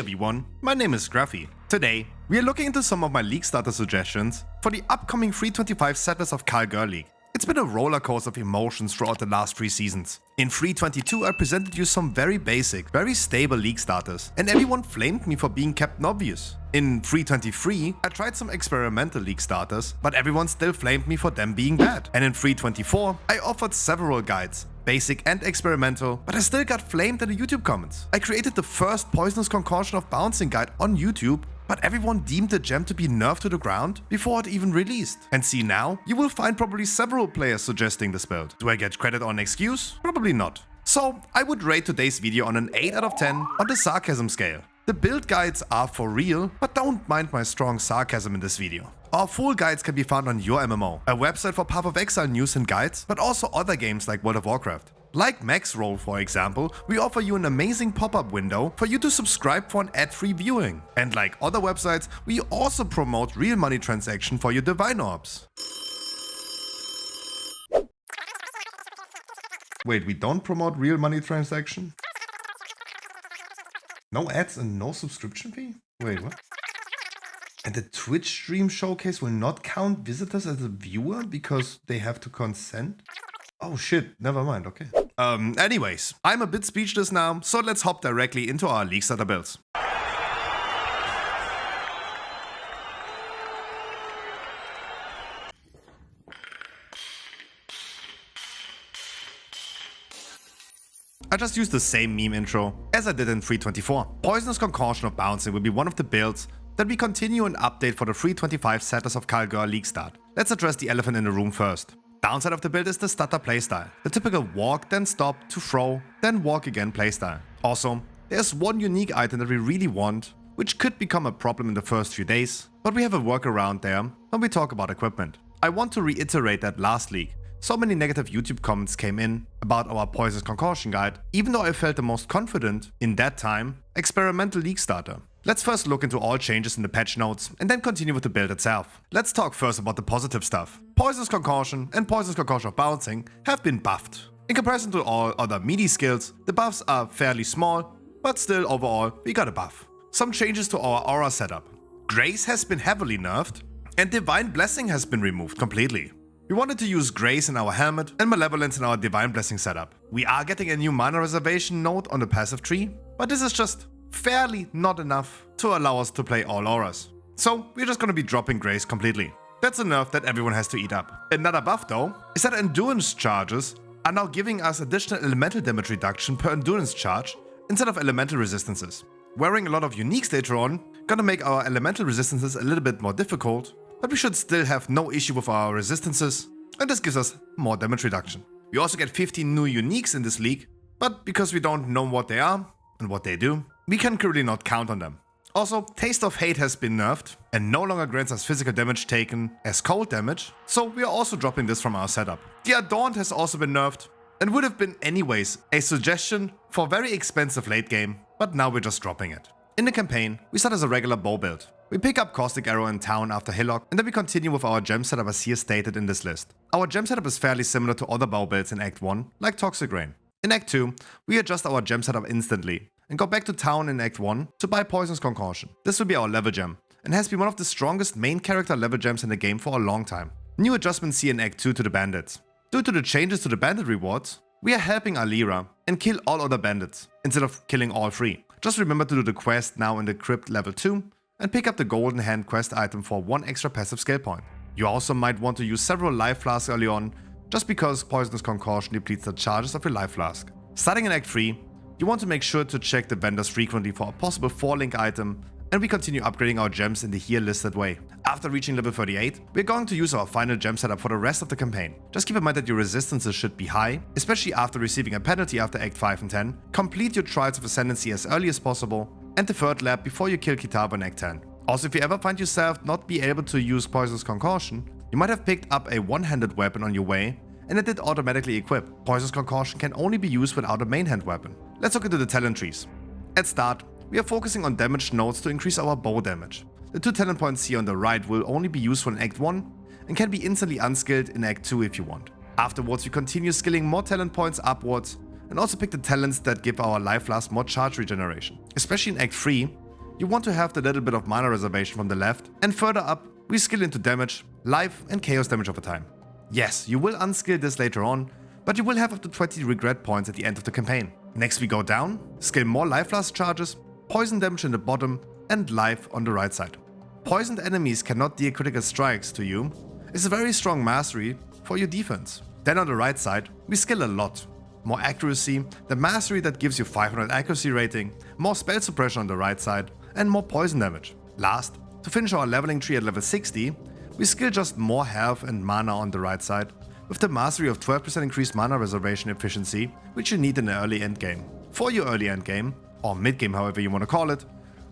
everyone, my name is Scruffy. Today, we are looking into some of my League starter suggestions for the upcoming 325 settlers of Kalguur League. It's been a roller coaster of emotions throughout the last 3 seasons. In 322 I presented you some very basic, very stable League starters, and everyone flamed me for being Captain Obvious. In 323 I tried some experimental League starters, but everyone still flamed me for them being bad. And in 324 I offered several guides, basic and experimental, but I still got flamed in the YouTube comments. I created the first Poisonous Concoction of Bouncing guide on YouTube, but everyone deemed the gem to be nerfed to the ground before it even released. And see now, you will find probably several players suggesting this build. Do I get credit or an excuse? Probably not. So I would rate today's video on an 8 out of 10 on the sarcasm scale. The build guides are for real, but don't mind my strong sarcasm in this video. Our full guides can be found on Your MMO, a website for Path of Exile news and guides, but also other games like World of Warcraft. Like Max Roll, for example, we offer you an amazing pop-up window for you to subscribe for an ad-free viewing. And like other websites, we also promote real money transaction for your divine orbs. Wait, we don't promote real money transaction? No ads and no subscription fee? Wait, what? And the Twitch stream showcase will not count visitors as a viewer because they have to consent? Oh shit, never mind, okay. Anyways, I'm a bit speechless now, so let's hop directly into our League starter builds. I just used the same meme intro as I did in 324. Poisonous Concoction of Bouncing will be one of the builds that we continue and update for the 325 Settlers of Kalguur League start. Let's address the elephant in the room first. Downside of the build is the stutter playstyle. The typical walk, then stop, to throw, then walk again playstyle. Also, there's one unique item that we really want, which could become a problem in the first few days, but we have a workaround there when we talk about equipment. I want to reiterate that last league, so many negative YouTube comments came in about our Poisonous Concoction guide, even though I felt the most confident, in that time, experimental League starter. Let's first look into all changes in the patch notes and then continue with the build itself. Let's talk first about the positive stuff. Poisonous Concoction and Poisonous Concoction of Bouncing have been buffed. In comparison to all other melee skills, the buffs are fairly small, but still overall we got a buff. Some changes to our aura setup. Grace has been heavily nerfed and Divine Blessing has been removed completely. We wanted to use Grace in our helmet and Malevolence in our Divine Blessing setup. We are getting a new mana reservation node on the passive tree, but this is just fairly not enough to allow us to play all auras. So we're just gonna be dropping Grace completely. That's a nerf that everyone has to eat up. Another buff though is that endurance charges are now giving us additional elemental damage reduction per endurance charge instead of elemental resistances. Wearing a lot of uniques later on gonna make our elemental resistances a little bit more difficult, but we should still have no issue with our resistances, and this gives us more damage reduction. We also get 15 new uniques in this league, but because we don't know what they are and what they do, we can currently not count on them. Also, Taste of Hate has been nerfed and no longer grants us physical damage taken as cold damage, so we are also dropping this from our setup. The Adorned has also been nerfed and would have been anyways a suggestion for very expensive late game, but now we're just dropping it. In the campaign, we start as a regular bow build. We pick up Caustic Arrow in town after Hillock, and then we continue with our gem setup as here stated in this list. Our gem setup is fairly similar to other bow builds in Act 1, like Toxic Rain. In Act 2, we adjust our gem setup instantly, and go back to town in Act 1 to buy Poisonous Concoction. This will be our level gem, and has been one of the strongest main character level gems in the game for a long time. New adjustments here in Act 2 to the bandits. Due to the changes to the bandit rewards, we are helping Alira and kill all other bandits, instead of killing all 3. Just remember to do the quest now in the crypt level 2, and pick up the golden hand quest item for 1 extra passive skill point. You also might want to use several life flasks early on, just because Poisonous Concoction depletes the charges of your life flask. Starting in Act 3, you want to make sure to check the vendors frequently for a possible 4-link item, and we continue upgrading our gems in the here listed way. After reaching level 38, we're going to use our final gem setup for the rest of the campaign. Just keep in mind that your resistances should be high, especially after receiving a penalty after Act 5 and 10. Complete your Trials of Ascendancy as early as possible, and the 3rd lab before you kill Kitaba in Act 10. Also, if you ever find yourself not be able to use Poisonous Concoction, you might have picked up a one-handed weapon on your way, and it did automatically equip. Poisonous Concoction can only be used without a main hand weapon. Let's look into the talent trees. At start, we are focusing on damage nodes to increase our bow damage. The 2 talent points here on the right will only be useful in Act 1 and can be instantly unskilled in Act 2 if you want. Afterwards, you continue skilling more talent points upwards and also pick the talents that give our life flask more charge regeneration. Especially in Act 3, you want to have the little bit of mana reservation from the left, and further up, we skill into damage, life, and chaos damage over time. Yes, you will unskill this later on, but you will have up to 20 regret points at the end of the campaign. Next we go down, skill more life loss charges, poison damage in the bottom, and life on the right side. Poisoned enemies cannot deal critical strikes to you. It's a very strong mastery for your defense. Then on the right side, we skill a lot. More accuracy, the mastery that gives you 500 accuracy rating, more spell suppression on the right side, and more poison damage. Last, to finish our leveling tree at level 60, we skill just more health and mana on the right side, with the mastery of 12% increased mana reservation efficiency, which you need in the early endgame. For your early endgame, or mid-game however you want to call it,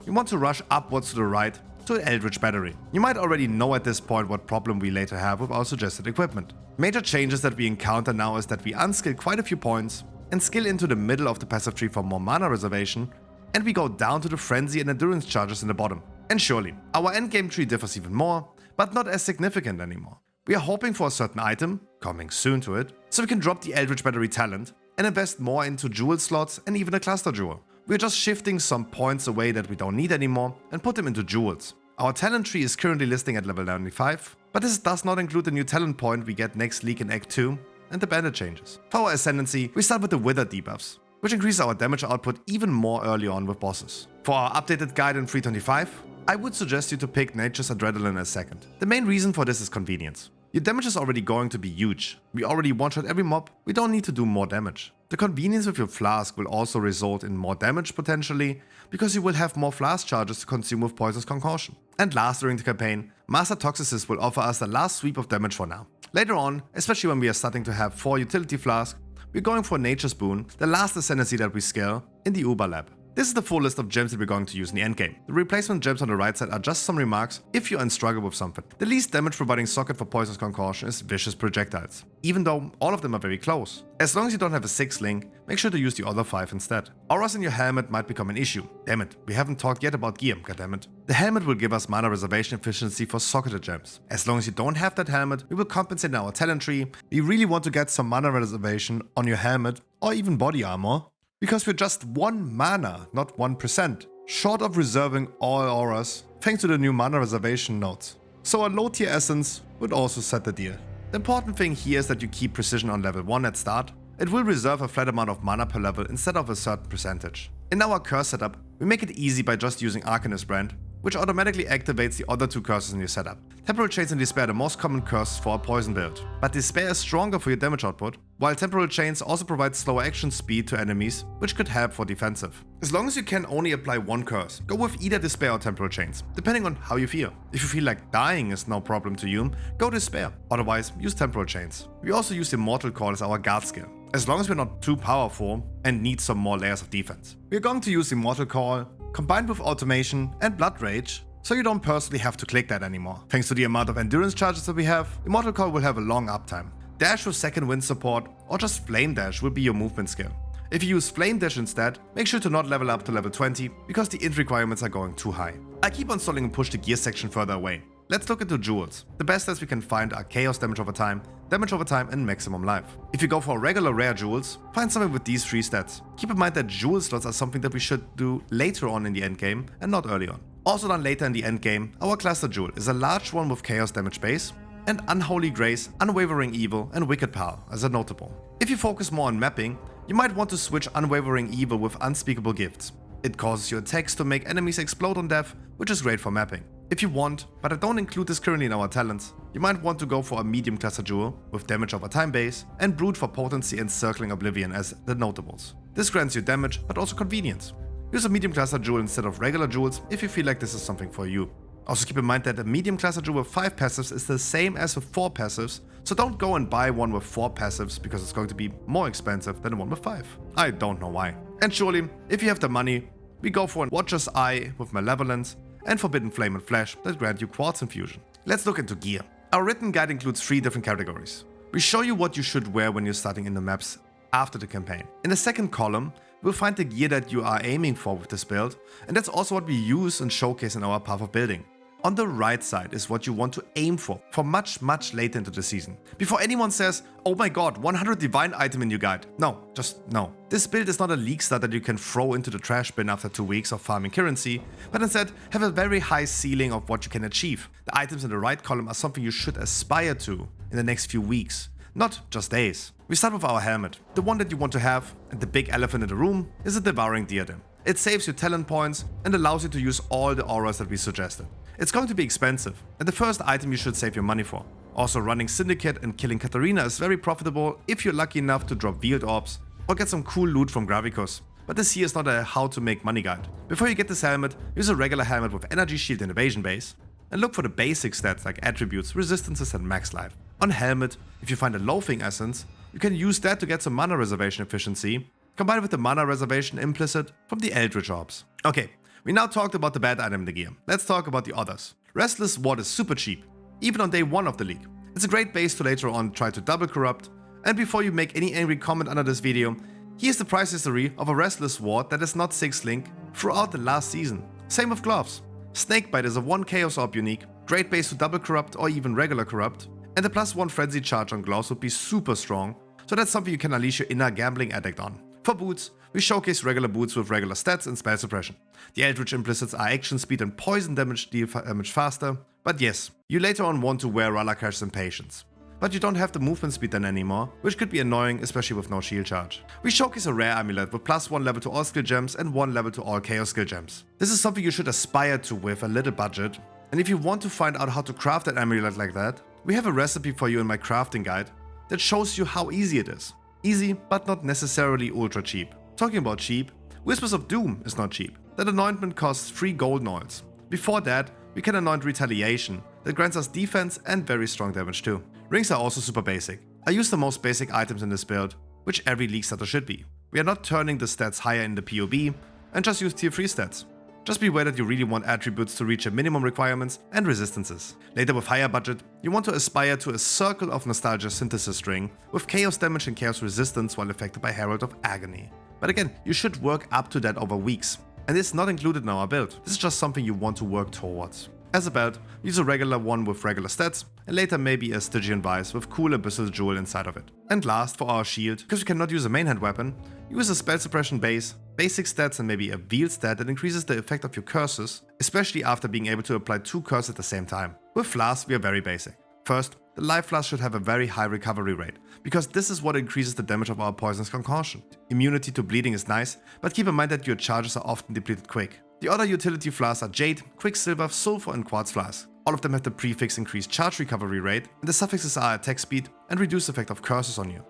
you want to rush upwards to the right to an Eldritch Battery. You might already know at this point what problem we later have with our suggested equipment. Major changes that we encounter now is that we unskill quite a few points and skill into the middle of the passive tree for more mana reservation, and we go down to the frenzy and endurance charges in the bottom. And surely, our endgame tree differs even more, but not as significant anymore. We are hoping for a certain item, coming soon to it, so we can drop the Eldritch Battery talent and invest more into jewel slots and even a cluster jewel. We're just shifting some points away that we don't need anymore and put them into jewels. Our talent tree is currently listing at level 95, but this does not include the new talent point we get next league in Act 2 and the bandit changes. For our Ascendancy, we start with the Wither debuffs, which increase our damage output even more early on with bosses. For our updated guide in 325, I would suggest you to pick Nature's Adrenaline as second. The main reason for this is convenience. Your damage is already going to be huge. We already one-shot every mob, we don't need to do more damage. The convenience with your flask will also result in more damage potentially, because you will have more flask charges to consume with Poisonous Concoction. And last during the campaign, Master Toxicist will offer us the last sweep of damage for now. Later on, especially when we are starting to have 4 utility flasks, we're going for Nature's Boon, the last ascendancy that we scale, in the Uber Lab. This is the full list of gems that we're going to use in the endgame. The replacement gems on the right side are just some remarks if you're in struggle with something. The least damage providing socket for Poisonous Concoction is Vicious Projectiles, even though all of them are very close. As long as you don't have a 6 link, make sure to use the other 5 instead. Auras in your helmet might become an issue. Damn it, we haven't talked yet about gear, goddammit. The helmet will give us mana reservation efficiency for socketed gems. As long as you don't have that helmet, we will compensate in our talent tree. We really want to get some mana reservation on your helmet or even body armor, because we're just 1 mana, not 1%, short of reserving all auras thanks to the new mana reservation nodes. So a low tier essence would also set the deal. The important thing here is that you keep precision on level 1 at start. It will reserve a flat amount of mana per level instead of a certain percentage. In our curse setup, we make it easy by just using Arcanist Brand, which automatically activates the other 2 curses in your setup. Temporal Chains and Despair are the most common curses for a poison build, but Despair is stronger for your damage output, while Temporal Chains also provide slower action speed to enemies, which could help for defensive. As long as you can only apply 1 curse, go with either Despair or Temporal Chains, depending on how you feel. If you feel like dying is no problem to you, go Despair, otherwise use Temporal Chains. We also use Immortal Call as our guard skill, as long as we're not too powerful and need some more layers of defense. We're going to use Immortal Call, combined with Automation and Blood Rage, so you don't personally have to click that anymore. Thanks to the amount of endurance charges that we have, Immortal Call will have a long uptime. Dash with second wind support, or just Flame Dash will be your movement skill. If you use Flame Dash instead, make sure to not level up to level 20, because the int requirements are going too high. I keep on stalling and push the gear section further away. Let's look into jewels. The best stats we can find are chaos damage over time, and maximum life. If you go for regular rare jewels, find something with these 3 stats. Keep in mind that jewel slots are something that we should do later on in the endgame and not early on. Also done later in the endgame, our cluster jewel is a large one with chaos damage base, and Unholy Grace, Unwavering Evil, and Wicked Power as a notable. If you focus more on mapping, you might want to switch Unwavering Evil with Unspeakable Gifts. It causes your attacks to make enemies explode on death, which is great for mapping. If you want, but I don't include this currently in our talents, you might want to go for a medium cluster jewel with damage over time base, and Brute for potency and Circling Oblivion as the notables. This grants you damage, but also convenience. Use a medium cluster jewel instead of regular jewels if you feel like this is something for you. Also keep in mind that a medium cluster jewel with 5 passives is the same as with 4 passives, so don't go and buy one with 4 passives because it's going to be more expensive than the one with 5. I don't know why. And surely, if you have the money, we go for a Watcher's Eye with Malevolence and Forbidden Flame and Flash that grant you Quartz Infusion. Let's look into gear. Our written guide includes 3 different categories. We show you what you should wear when you're starting in the maps after the campaign. In the second column, we'll find the gear that you are aiming for with this build, and that's also what we use and showcase in our path of building. on the right side is what you want to aim for much later into the season. Before anyone says, oh my god, 100 divine item in your guide. No, just no. This build is not a league start that you can throw into the trash bin after 2 weeks of farming currency, but instead have a very high ceiling of what you can achieve. The items in the right column are something you should aspire to in the next few weeks, not just days. We start with our helmet. The one that you want to have, and the big elephant in the room, is a devouring diadem. It saves you talent points and allows you to use all the auras that we suggested. It's going to be expensive, and the first item you should save your money for. Also, running Syndicate and killing Katarina is very profitable if you're lucky enough to drop Veiled Orbs or get some cool loot from Gravicus. But this here is not a how to make money guide. Before you get this helmet, use a regular helmet with energy shield and evasion base, and look for the basic stats like attributes, resistances and max life. On helmet, if you find a Loathing Essence, you can use that to get some mana reservation efficiency, combined with the mana reservation implicit from the Eldritch Orbs. Okay, we now talked about the bad item in the gear. Let's talk about the others. Restless Ward is super cheap, even on day 1 of the league. It's a great base to later on try to double corrupt. And before you make any angry comment under this video, here's the price history of a Restless Ward that is not 6-link throughout the last season. Same with gloves. Snakebite is a 1 Chaos Orb unique, great base to double corrupt or even regular corrupt, and the +1 Frenzy charge on gloves would be super strong, so that's something you can unleash your inner gambling addict on. For boots, we showcase regular boots with regular stats and spell suppression. The Eldritch implicits are action speed and poison damage deal damage faster, but yes, you later on want to wear Ralakash's Impatience. But you don't have the movement speed then anymore, which could be annoying, especially with no shield charge. We showcase a rare amulet with +1 level to all skill gems and 1 level to all chaos skill gems. This is something you should aspire to with a little budget, and if you want to find out how to craft an amulet like that, we have a recipe for you in my crafting guide that shows you how easy it is. Easy, but not necessarily ultra cheap. Talking about cheap, Whispers of Doom is not cheap. That anointment costs 3 golden oils. Before that, we can anoint Retaliation, that grants us defense and very strong damage too. Rings are also super basic. I use the most basic items in this build, which every league starter should be. We are not turning the stats higher in the POB, and just use tier 3 stats. Just beware that you really want attributes to reach a minimum requirements and resistances. Later with higher budget, you want to aspire to a Circle of Nostalgia synthesis string with chaos damage and chaos resistance while affected by Herald of Agony. But again, you should work up to that over weeks. And it's not included in our build, this is just something you want to work towards. As a belt, use a regular one with regular stats, and later maybe a Stygian Vice with cool Abyssal Jewel inside of it. And last, for our shield, because we cannot use a main hand weapon, use a spell suppression base, basic stats and maybe a Veiled stat that increases the effect of your curses, especially after being able to apply 2 curses at the same time. With Flasks, we are very basic. First, the Life Flask should have a very high recovery rate, because this is what increases the damage of our Poisonous Concoction. Immunity to bleeding is nice, but keep in mind that your charges are often depleted quick. The other utility flasks are Jade, Quicksilver, Sulfur and Quartz Flask. All of them have the prefix increased charge recovery rate, and the suffixes are attack speed and reduce effect of curses on you.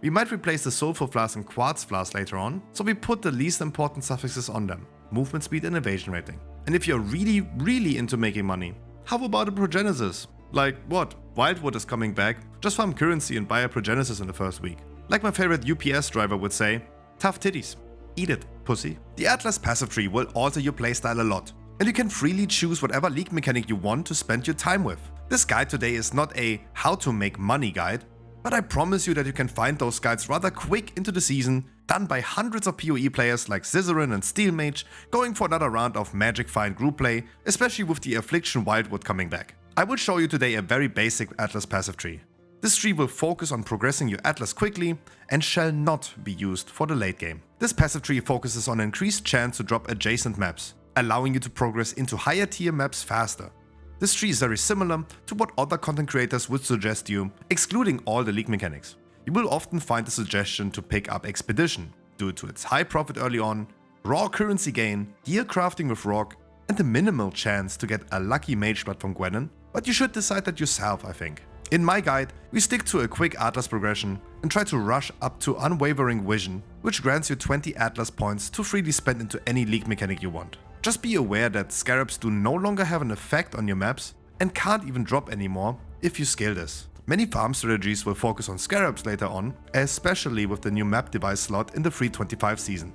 We might replace the Sulfur Flask and Quartz Flask later on, so we put the least important suffixes on them, movement speed and evasion rating. And if you're really into making money, how about a Progenesis? Like what? Wildwood is coming back, just farm currency and buy a Progenesis in the first week. Like my favorite UPS driver would say, tough titties. Eat it, pussy. The Atlas passive tree will alter your playstyle a lot, and you can freely choose whatever league mechanic you want to spend your time with. This guide today is not a how to make money guide, but I promise you that you can find those guides rather quick into the season, done by hundreds of PoE players like Scissorin and Steelmage, going for another round of Magic Find group play, especially with the Affliction Wildwood coming back. I will show you today a very basic Atlas passive tree. This tree will focus on progressing your Atlas quickly and shall not be used for the late game. This passive tree focuses on increased chance to drop adjacent maps, allowing you to progress into higher tier maps faster. This tree is very similar to what other content creators would suggest you, excluding all the league mechanics. You will often find the suggestion to pick up Expedition, due to its high profit early on, raw currency gain, gear crafting with rock, and the minimal chance to get a lucky mage blood from Gwennen, but you should decide that yourself, I think. In my guide, we stick to a quick Atlas progression and try to rush up to Unwavering Vision, which grants you 20 Atlas points to freely spend into any league mechanic you want. Just be aware that Scarabs do no longer have an effect on your maps and can't even drop anymore if you scale this. Many farm strategies will focus on Scarabs later on, especially with the new map device slot in the 3.25 season.